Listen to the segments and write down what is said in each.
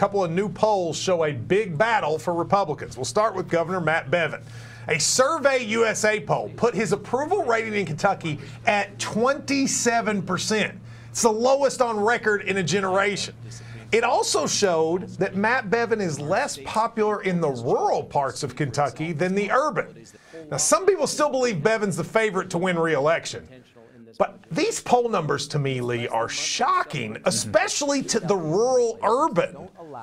couple of new polls show a big battle for Republicans. We'll start with Governor Matt Bevin. A Survey USA poll put his approval rating in Kentucky at 27%. It's the lowest on record in a generation. It also showed that Matt Bevin is less popular in the rural parts of Kentucky than the urban. Now, some people still believe Bevin's the favorite to win re-election. But these poll numbers, to me, Lee, are shocking, especially to the rural-urban.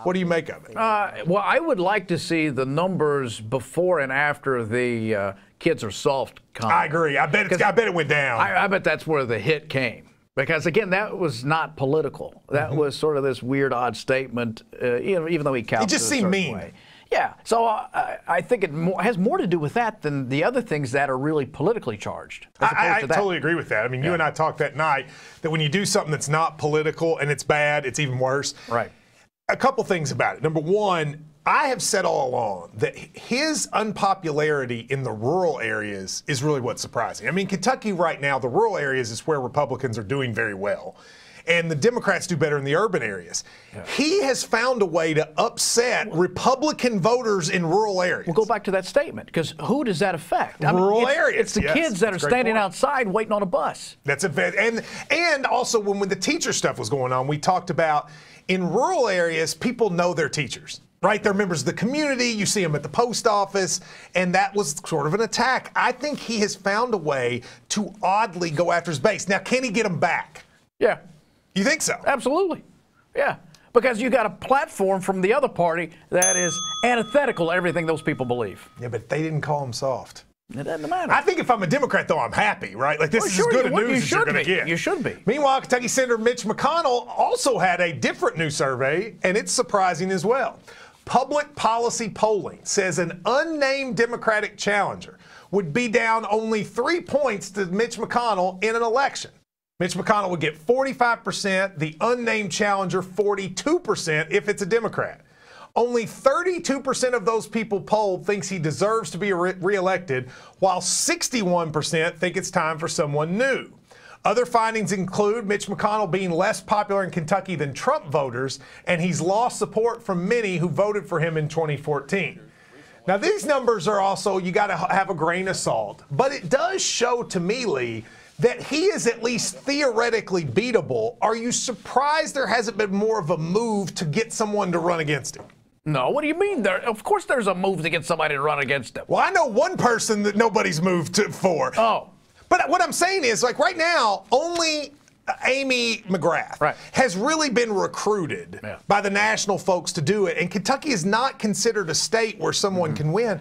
What do you make of it? Well, I would like to see the numbers before and after the kids are soft comment. I agree. I bet it went down. I bet that's where the hit came. Because, again, that was not political. That was sort of this weird, odd statement, even though he counted it just seemed mean. Way. Yeah, so I think it has more to do with that than the other things that are really politically charged. I totally agree with that. I mean, you and I talked that night that when you do something that's not political and it's bad, it's even worse. Right. A couple things about it. Number one, I have said all along that his unpopularity in the rural areas is really what's surprising. I mean, Kentucky right now, the rural areas is where Republicans are doing very well. And the Democrats do better in the urban areas. Yeah. He has found a way to upset Republican voters in rural areas. We'll go back to that statement, because who does that affect? Rural areas. It's the kids that are standing outside waiting on a bus. That's a fact. And also when the teacher stuff was going on, we talked about in rural areas, people know their teachers. Right? They're members of the community. You see them at the post office. And that was sort of an attack. I think he has found a way to oddly go after his base. Now, can he get them back? Yeah. You think so? Absolutely. Yeah. Because you got a platform from the other party that is antithetical to everything those people believe. Yeah, but they didn't call him soft. It doesn't matter. I think if I'm a Democrat, though, I'm happy, right? Like, this is as good a news as you're going to get. You should be. Meanwhile, Kentucky Senator Mitch McConnell also had a different new survey, and it's surprising as well. Public policy polling says an unnamed Democratic challenger would be down only 3 points to Mitch McConnell in an election. Mitch McConnell would get 45%, the unnamed challenger 42% if it's a Democrat. Only 32% of those people polled thinks he deserves to be reelected, while 61% think it's time for someone new. Other findings include Mitch McConnell being less popular in Kentucky than Trump voters, and he's lost support from many who voted for him in 2014. Now, these numbers are also, you got to have a grain of salt, but it does show to me, Lee, that he is at least theoretically beatable. Are you surprised there hasn't been more of a move to get someone to run against him? No, what do you mean? Of course there's a move to get somebody to run against him. Well, I know one person that nobody's moved for. Oh. But what I'm saying is, like, right now, only Amy McGrath has really been recruited by the national folks to do it. And Kentucky is not considered a state where someone can win.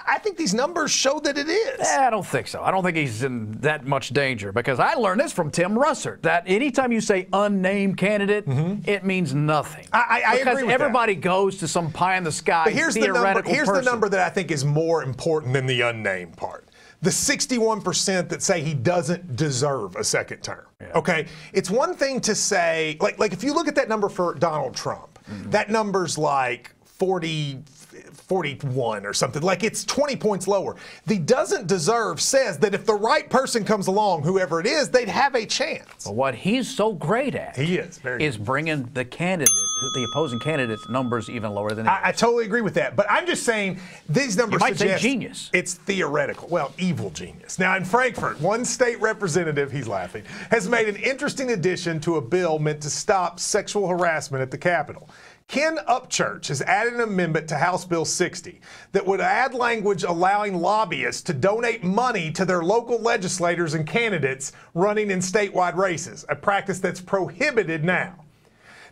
I think these numbers show that it is. I don't think so. I don't think he's in that much danger, because I learned this from Tim Russert, that anytime you say unnamed candidate, it means nothing. I agree with that. Because everybody goes to some pie-in-the-sky theoretical person. Here's the number that I think is more important than the unnamed part. The 61% that say he doesn't deserve a second term. Yeah. Okay? It's one thing to say, like if you look at that number for Donald Trump, that number's like 41 or something. Like, it's 20 points lower. The doesn't deserve says that if the right person comes along, whoever it is, they'd have a chance. But what he's so great at is bringing the opposing candidate's numbers even lower than I totally agree with that. But I'm just saying these numbers suggest say genius. It's theoretical. Well, evil genius. Now, in Frankfurt, one state representative, he's laughing, has made an interesting addition to a bill meant to stop sexual harassment at the Capitol. Ken Upchurch has added an amendment to House Bill 60 that would add language allowing lobbyists to donate money to their local legislators and candidates running in statewide races, a practice that's prohibited now.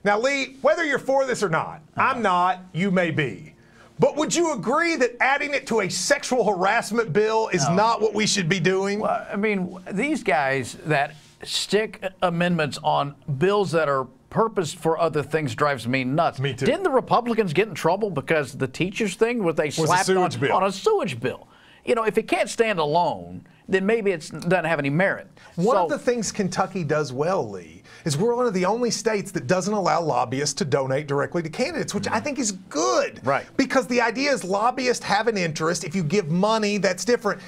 Now, Lee, whether you're for this or not, I'm not, you may be. But would you agree that adding it to a sexual harassment bill is not what we should be doing? Well, I mean, these guys that stick amendments on bills that are purpose for other things drives me nuts. Me too. Didn't the Republicans get in trouble because the teachers thing was they slapped on a sewage bill? You know, if it can't stand alone, then maybe it doesn't have any merit. One of the things Kentucky does well, Lee, is we're one of the only states that doesn't allow lobbyists to donate directly to candidates, which I think is good. Right. Because the idea is lobbyists have an interest. If you give money, that's different.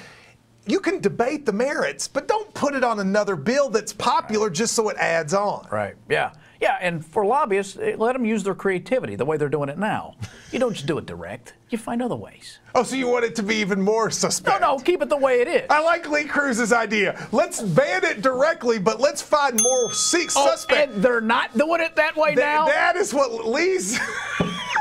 You can debate the merits, but don't put it on another bill that's popular just so it adds on. Right. Yeah. Yeah, and for lobbyists, let them use their creativity the way they're doing it now. You don't just do it direct. You find other ways. Oh, so you want it to be even more suspect? No, keep it the way it is. I like Lee Cruz's idea. Let's ban it directly, but let's find more suspects. And they're not doing it that way now? That is what Lee's...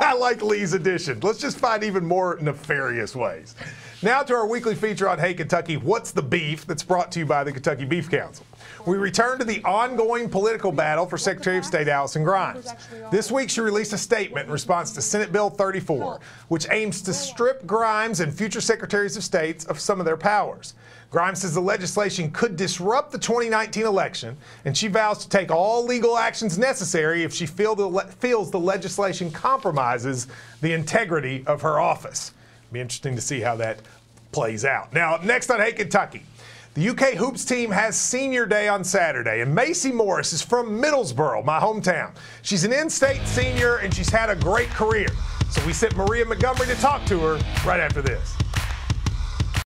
I like Lee's addition. Let's just find even more nefarious ways. Now to our weekly feature on Hey Kentucky, What's the Beef? That's brought to you by the Kentucky Beef Council. We return to the ongoing political battle for Secretary of State Allison Grimes. This week she released a statement in response to Senate Bill 34, which aims to strip Grimes and future secretaries of state of some of their powers. Grimes says the legislation could disrupt the 2019 election, and she vows to take all legal actions necessary if she feels the legislation compromises the integrity of her office. Be interesting to see how that plays out. Now, next on Hey Kentucky, the UK Hoops team has senior day on Saturday, and Macy Morris is from Middlesboro, my hometown. She's an in-state senior, and she's had a great career. So we sent Maria Montgomery to talk to her right after this.